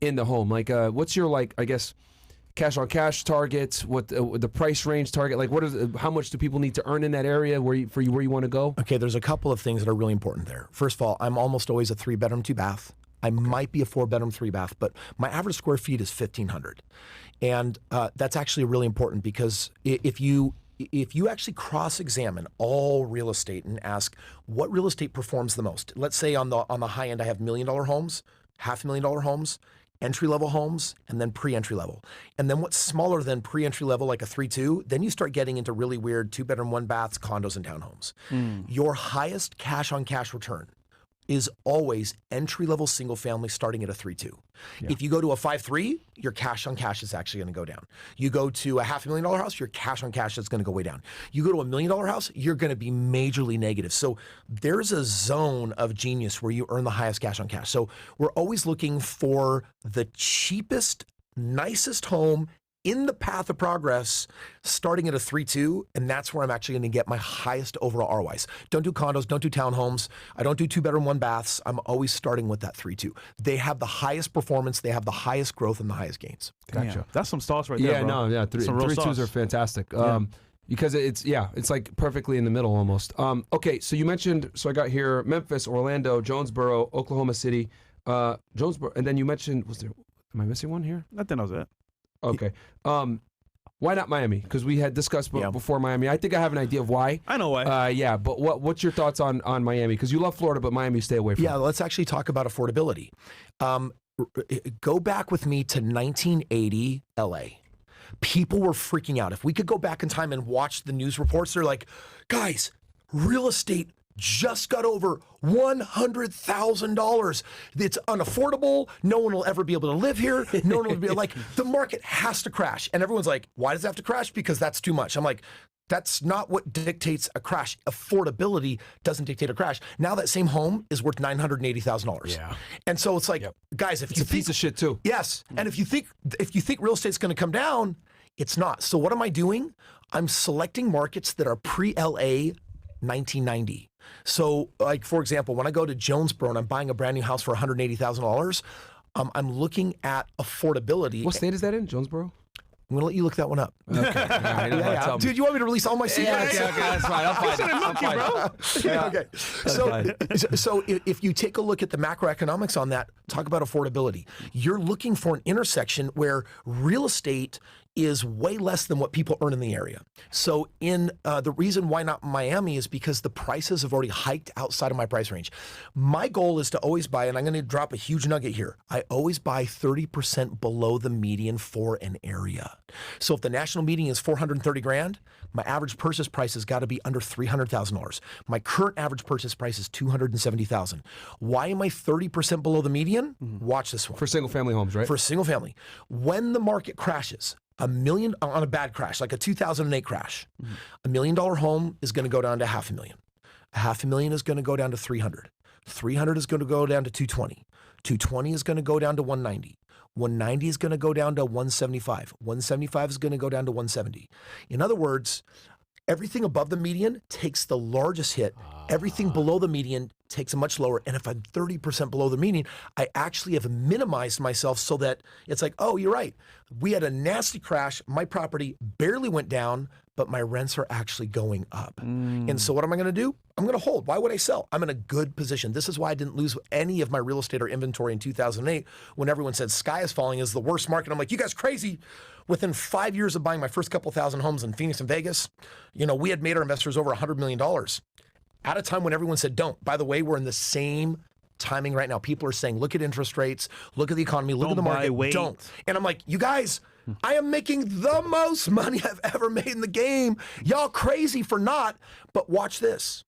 in the home? Like, what's your, like, I guess, cash on cash targets? What the price range target? Like, how much do people need to earn in that area where you want to go? Okay, there's a couple of things that are really important there. First of all, I'm almost always a 3-bedroom, 2-bath. I might be a 4-bedroom, 3-bath, but my average square feet is 1,500, and that's actually really important because if you actually cross-examine all real estate and ask what real estate performs the most, let's say on the high end I have $1 million homes, $500,000 homes, entry-level homes, and then pre-entry level. And then what's smaller than pre-entry level, like a 3-2, then you start getting into really weird 2-bedroom, 1-baths, condos, and townhomes. Your highest cash-on-cash return is always entry-level single family starting at a 3-2. Yeah. If you go to a 5-3, your cash on cash is actually going to go down. You go to a $500,000 house, your cash on cash is going to go way down. You go to $1 million house, you're going to be majorly negative. So there's a zone of genius where you earn the highest cash on cash. So we're always looking for the cheapest, nicest home in the path of progress, starting at a 3-2, and that's where I'm actually going to get my highest overall ROIs. Don't do condos, don't do townhomes. I don't do 2-bedroom, 1-baths. I'm always starting with that 3-2. They have the highest performance, they have the highest growth, and the highest gains. Gotcha. Damn, that's some sauce right there, bro. Yeah, 3-2s are fantastic. Because it's like perfectly in the middle almost. Okay, so you mentioned, so I got here Memphis, Orlando, Jonesboro, Oklahoma City, Jonesboro, and then you mentioned, am I missing one here? I think that was it. Okay. Why not Miami? Because we had discussed before Miami. I think I have an idea of why. I know why. But what's your thoughts on Miami? Because you love Florida, but Miami, stay away from. Yeah, let's actually talk about affordability. Go back with me to 1980 LA. People were freaking out. If we could go back in time and watch the news reports, they're like, guys, real estate just got over $100,000. It's unaffordable. No one will ever be able to live here. No one will be like, the market has to crash. And everyone's like, why does it have to crash? Because that's too much. I'm like, that's not what dictates a crash. Affordability doesn't dictate a crash. Now that same home is worth $980,000. Yeah. And so it's like, guys, if it's a piece of shit too. Yes. And if you think real estate's going to come down, it's not. So what am I doing? I'm selecting markets that are pre-LA 1990. So, like, for example, when I go to Jonesboro and I'm buying a brand new house for $180,000, I'm looking at affordability. What state is that in, Jonesboro? I'm going to let you look that one up. Okay. Yeah. Dude, you want me to release all my secrets? Yeah, okay, that's fine. I'll find it. Okay. So if you take a look at the macroeconomics on that, talk about affordability. You're looking for an intersection where real estate is way less than what people earn in the area. So the reason why not Miami is because the prices have already hiked outside of my price range. My goal is to always buy, and I'm going to drop a huge nugget here, I always buy 30% below the median for an area. So if the national median is $430,000, my average purchase price has got to be under $300,000. My current average purchase price is $270,000. Why am I 30% below the median? Watch this one. For single family homes, right? For single family. When the market crashes, $1 million on a bad crash, like a 2008 crash, $1 million home is going to go down to $500,000. $500,000 is going to go down to 300. 300 is going to go down to 220. 220 is going to go down to 190. 190 is going to go down to 175. 175 is going to go down to 170. In other words, everything above the median takes the largest hit. Everything below the median takes a much lower. And if I'm 30% below the median, I actually have minimized myself so that it's like, oh, you're right. We had a nasty crash. My property barely went down, but my rents are actually going up. And so what am I going to do? I'm going to hold. Why would I sell? I'm in a good position. This is why I didn't lose any of my real estate or inventory in 2008 when everyone said sky is falling is the worst market. I'm like, you guys crazy. Within 5 years of buying my first couple thousand homes in Phoenix and Vegas, we had made our investors over $100 million. At a time when everyone said don't. By the way, we're in the same timing right now. People are saying, look at interest rates, look at the economy, look at the market, don't. And I'm like, you guys, I am making the most money I've ever made in the game. Y'all crazy for not, but watch this.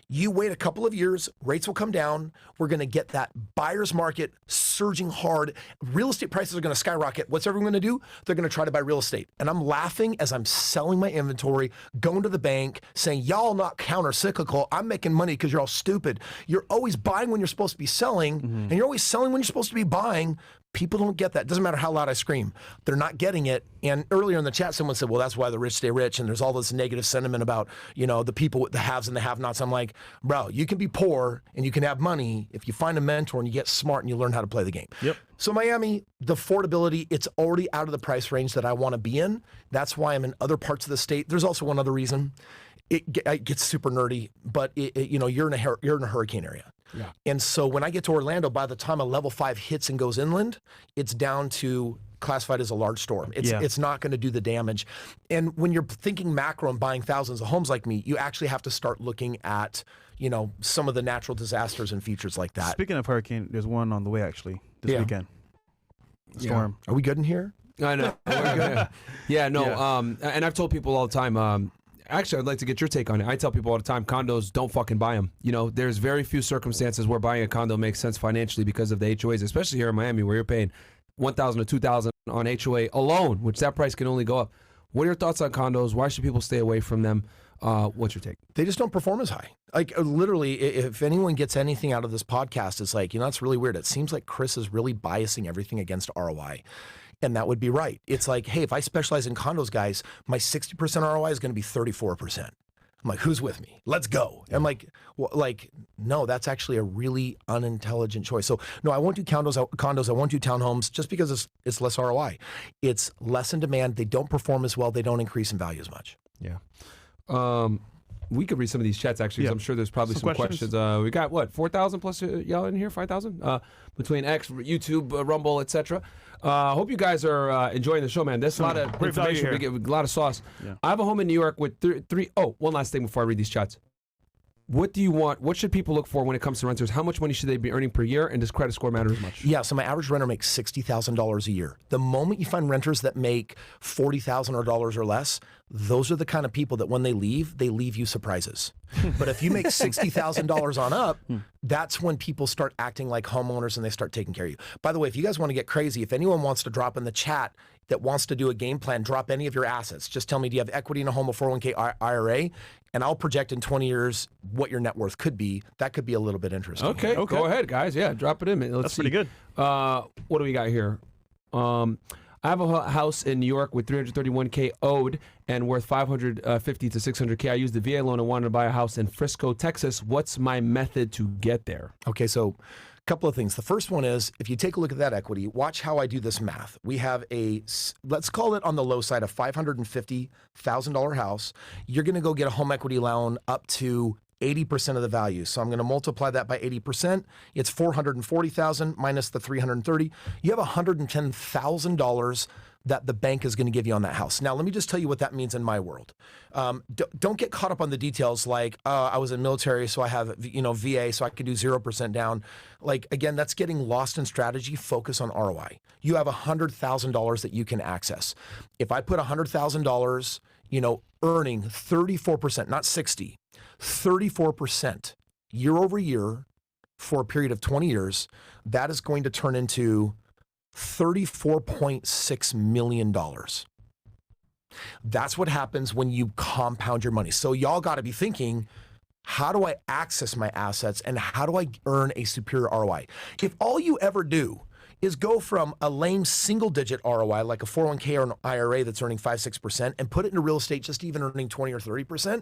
You wait a couple of years, rates will come down. We're going to get that buyer's market surging hard. Real estate prices are going to skyrocket. What's everyone going to do? They're going to try to buy real estate. And I'm laughing as I'm selling my inventory, going to the bank, saying, y'all not counter-cyclical. I'm making money because you're all stupid. You're always buying when you're supposed to be selling, and you're always selling when you're supposed to be buying. People don't get that. It doesn't matter how loud I scream. They're not getting it. And earlier in the chat, someone said, well, that's why the rich stay rich. And there's all this negative sentiment about, the people with the haves and the have-nots. I'm like, bro, you can be poor and you can have money if you find a mentor and you get smart and you learn how to play the game. Yep. So Miami, the affordability, it's already out of the price range that I want to be in. That's why I'm in other parts of the state. There's also one other reason. It gets super nerdy, but you're in a hurricane area. Yeah. And so when I get to Orlando, by the time a level 5 hits and goes inland, it's down to classified as a large storm. It's not going to do the damage. And when you're thinking macro and buying thousands of homes like me, you actually have to start looking at, some of the natural disasters and features like that. Speaking of hurricane, there's one on the way actually this weekend. Storm. Are we good in here? I know. Yeah, no. And I've told people all the time, actually, I'd like to get your take on it. I tell people all the time, condos, don't fucking buy them. There's very few circumstances where buying a condo makes sense financially because of the HOAs, especially here in Miami where you're paying $1,000 to $2,000 on HOA alone, which that price can only go up. What are your thoughts on condos? Why should people stay away from them? What's your take? They just don't perform as high. Like literally, if anyone gets anything out of this podcast, it's like, that's really weird. It seems like Kris is really biasing everything against ROI. And that would be right. It's like, hey, if I specialize in condos, guys, my 60% ROI is going to be 34%. I'm like, who's with me? Let's go. I'm like, no, that's actually a really unintelligent choice. So no, I won't do condos. I won't do townhomes just because it's less ROI. It's less in demand. They don't perform as well. They don't increase in value as much. Yeah. We could read some of these chats actually. Yeah. I'm sure there's probably some questions. We got 4,000 plus y'all in here, 5,000 between X, YouTube, Rumble, etc. Hope you guys are enjoying the show, man. There's a lot of information. We get a lot of sauce. Yeah. I have a home in New York with three. Oh, one last thing before I read these chats. What do you want? What should people look for when it comes to renters? How much money should they be earning per year? And does credit score matter as much? Yeah, so my average renter makes $60,000 a year. The moment you find renters that make $40,000 or less, those are the kind of people that when they leave you surprises. But if you make $60,000 on up, that's when people start acting like homeowners and they start taking care of you. By the way, if you guys want to get crazy, if anyone wants to drop in the chat that wants to do a game plan, drop any of your assets. Just tell me, do you have equity in a home, a 401k IRA? And I'll project in 20 years what your net worth could be. That could be a little bit interesting. Okay. Go ahead, guys. Yeah, drop it in. That's pretty good. What do we got here? I have a house in New York with $331K owed and worth $550 to $600K. I used the VA loan and wanted to buy a house in Frisco, Texas. What's my method to get there? Okay, so a couple of things. The first one is, if you take a look at that equity, watch how I do this math. We have let's call it on the low side, a $550,000 house. You're going to go get a home equity loan up to 80% of the value. So I'm going to multiply that by 80%. It's $440,000 minus the $330. You have $110,000 that the bank is going to give you on that house. Now, let me just tell you what that means in my world. Don't get caught up on the details like, I was in military, so I have, VA, so I could do 0% down. Like, again, that's getting lost in strategy. Focus on ROI. You have $100,000 that you can access. If I put $100,000, earning 34%, not 60, 34% year over year for a period of 20 years, that is going to turn into $34.6 million. That's what happens when you compound your money. So y'all got to be thinking, how do I access my assets and how do I earn a superior ROI? If all you ever do is go from a lame single-digit ROI, like a 401k or an IRA that's earning 5-6%, and put it into real estate just even earning 20 or 30%,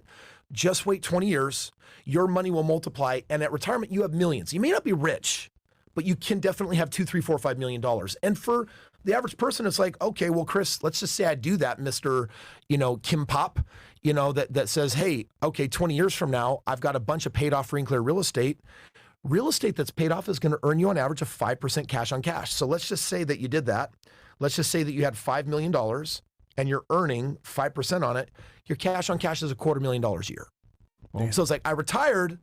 just wait 20 years, your money will multiply, and at retirement, you have millions. You may not be rich, but you can definitely have $2, $3, $4, $5 million. And for the average person, it's like, okay, well, Kris, let's just say I do that, Mr. Kim Pop, that says, hey, okay, 20 years from now, I've got a bunch of paid off free and clear real estate. Real estate that's paid off is going to earn you on average of 5% cash on cash. So let's just say that you did that. Let's just say that you had $5 million and you're earning 5% on it. Your cash on cash is $250,000 a year. Damn. So it's like I retired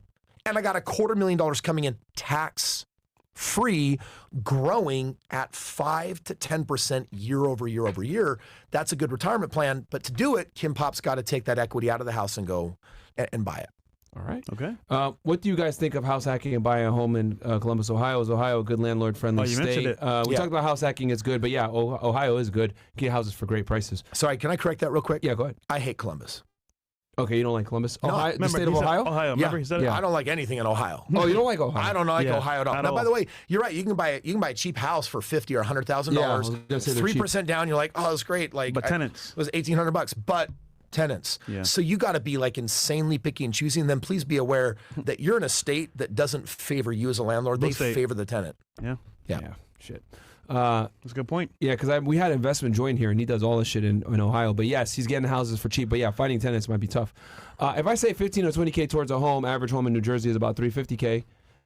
and I got $250,000 coming in tax free, growing at 5 to 10% year over year over year. That's a good retirement plan. But to do it, Kim Pop's got to take that equity out of the house and go and buy it. All right. Okay. What do you guys think of house hacking and buying a home in Columbus, Ohio? Is Ohio a good landlord-friendly state? Mentioned it. We talked about house hacking. It's good, but yeah, Ohio is good. You get houses for great prices. Sorry, can I correct that real quick? Yeah, go ahead. I hate Columbus. Okay, you don't like Columbus? No, Ohio, the Remember, state of he said Ohio? Ohio. Remember he said it? I don't like anything in Ohio. Oh, you don't like Ohio? I don't like Yeah, Ohio at all. at Now, all. by the way, you're right. You can buy a cheap house for $50,000 or $100,000. Yeah, I was gonna say they're 3% down. You're like, oh, that's great. Like, But tenants. It was $1,800, but tenants. Yeah. So you got to be like insanely picky and choosy. And then please be aware that you're in a state that doesn't favor you as a landlord. They favor the tenant. Yeah. Yeah. Shit. That's a good point. Yeah, because we had investment join here, and he does all this shit in Ohio. But yes, he's getting houses for cheap. But yeah, finding tenants might be tough. If I say 15 or 20K towards a home, average home in New Jersey is about 350K.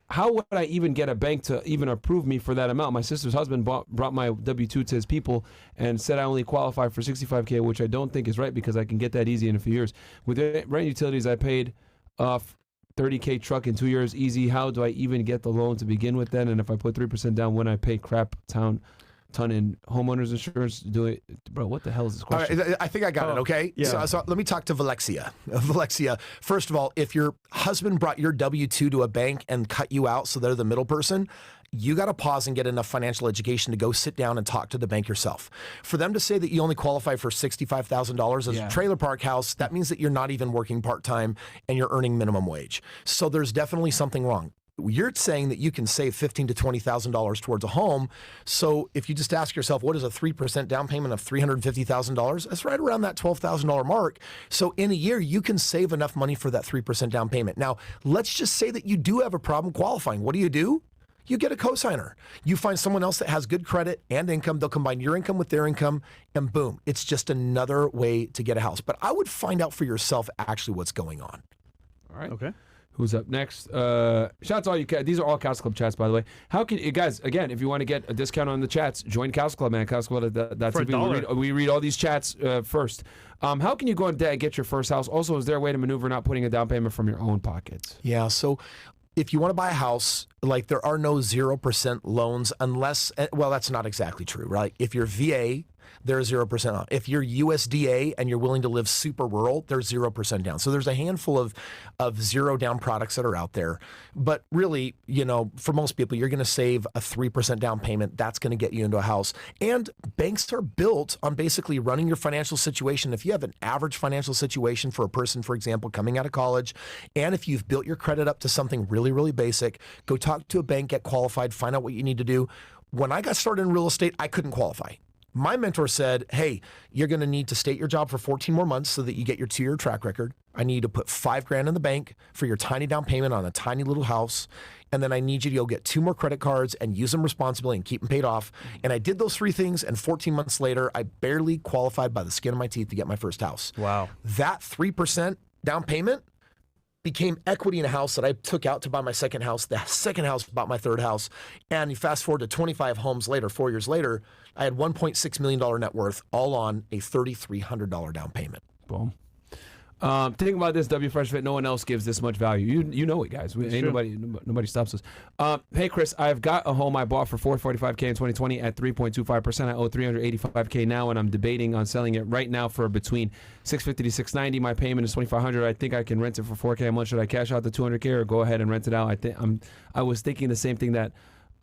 How would I even get a bank to even approve me for that amount? My sister's husband brought my W-2 to his people and said I only qualify for 65K, which I don't think is right because I can get that easy in a few years. With rent utilities, I paid 30K truck in 2 years easy. How do I even get the loan to begin with then? And if I put 3% down when I pay crap ton in homeowners insurance, do it, bro? What the hell is this question? All right, I think I got it. Okay. Yeah. So let me talk to Valexia. Valexia, first of all, if your husband brought your W-2 to a bank and cut you out, so they're the middle person, you got to pause and get enough financial education to go sit down and talk to the bank yourself. For them to say that you only qualify for $65,000 as a trailer park house, that means that you're not even working part-time and you're earning minimum wage. So there's definitely something wrong. You're saying that you can save $15,000 to $20,000 towards a home. So if you just ask yourself, what is a 3% down payment of $350,000? That's right around that $12,000 mark. So in a year, you can save enough money for that 3% down payment. Now, let's just say that you do have a problem qualifying. What do? You get a cosigner. You find someone else that has good credit and income. They'll combine your income with their income, and boom, it's just another way to get a house. But I would find out for yourself actually what's going on. All right. Okay. Who's up next? Shout out to all you. These are all CastleClub chats, by the way. How can you guys, again, if you want to get a discount on the chats, join CastleClub, man. CastleClub.tv. We read all these chats first. How can you go and get your first house? Also, is there a way to maneuver not putting a down payment from your own pockets? Yeah, so if you want to buy a house, like there are no 0% loans unless, well, that's not exactly true, right? If you're VA, there's 0% off. If you're USDA and you're willing to live super rural, there's 0% down. So there's a handful of zero down products that are out there. But really, for most people, you're going to save a 3% down payment. That's going to get you into a house. And banks are built on basically running your financial situation. If you have an average financial situation for a person, for example, coming out of college, and if you've built your credit up to something really, really basic, go talk to a bank, get qualified, find out what you need to do. When I got started in real estate, I couldn't qualify. My mentor said, hey, you're going to need to state your job for 14 more months so that you get your 2-year track record. I need you to put $5,000 in the bank for your tiny down payment on a tiny little house. And then I need you to go get 2 more credit cards and use them responsibly and keep them paid off. And I did those 3 things. And 14 months later, I barely qualified by the skin of my teeth to get my first house. Wow. That 3% down payment became equity in a house that I took out to buy my second house. The second house bought my third house. And you fast forward to 25 homes later, 4 years later, I had $1.6 million net worth, all on a $3,300 down payment. Boom. Think about this, W Fresh Fit. No one else gives this much value. You know it, guys. Ain't nobody stops us. Hey, Chris, I've got a home I bought for $445K in 2020 at 3.25%. I owe $385K now, and I'm debating on selling it right now for between $650 to $690. My payment is $2,500. I think I can rent it for $4K a month. Should I cash out the $200K or go ahead and rent it out? I was thinking the same thing that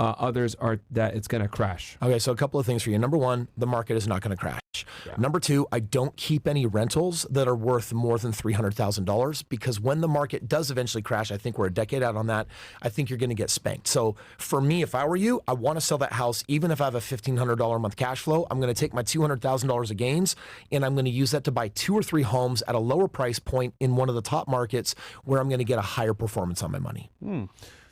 others are, that it's going to crash. Okay, so a couple of things for you. Number one, the market is not going to crash. Yeah. Number two, I don't keep any rentals that are worth more than $300,000 because when the market does eventually crash, I think we're a decade out on that, I think you're going to get spanked. So for me, if I were you, I want to sell that house even if I have a $1,500 a month cash flow. I'm going to take my $200,000 of gains and I'm going to use that to buy 2 or 3 homes at a lower price point in one of the top markets where I'm going to get a higher performance on my money.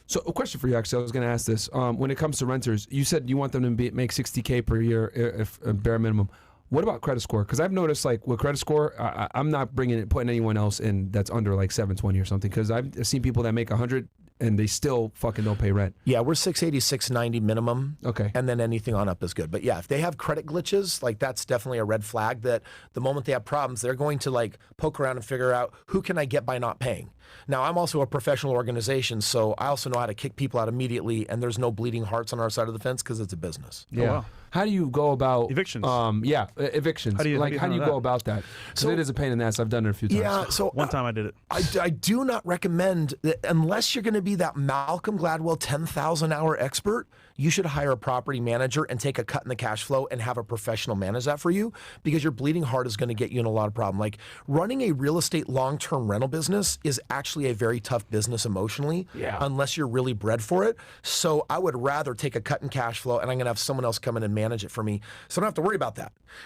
So a question for you, actually. I was going to ask this. When it comes to renters, you said you want them to make $60K per year, if bare minimum. What about credit score? Because I've noticed, like, with credit score, I'm not putting anyone else in that's under, like, 720 or something. Because I've seen people that make 100 and they still fucking don't pay rent. Yeah, we're 680, 690 minimum. Okay. And then anything on up is good. But yeah, if they have credit glitches, like that's definitely a red flag that the moment they have problems, they're going to like poke around and figure out who can I get by not paying. Now, I'm also a professional organization, so I also know how to kick people out immediately, and there's no bleeding hearts on our side of the fence because it's a business. Yeah. Oh, wow. How do you go about evictions? Evictions. How do you go about that? So it is a pain in the ass. I've done it a few times. Yeah. So one time I did it. I do not recommend that unless you're going to be that Malcolm Gladwell 10,000 hour expert. you should hire a property manager and take a cut in the cash flow and have a professional manage that for you, because your bleeding heart is going to get you in a lot of problem. Like, running a real estate long-term rental business is actually a very tough business emotionally, unless you're really bred for it. So I would rather take a cut in cash flow, and I'm going to have someone else come in and manage it for me, so I don't have to worry about that.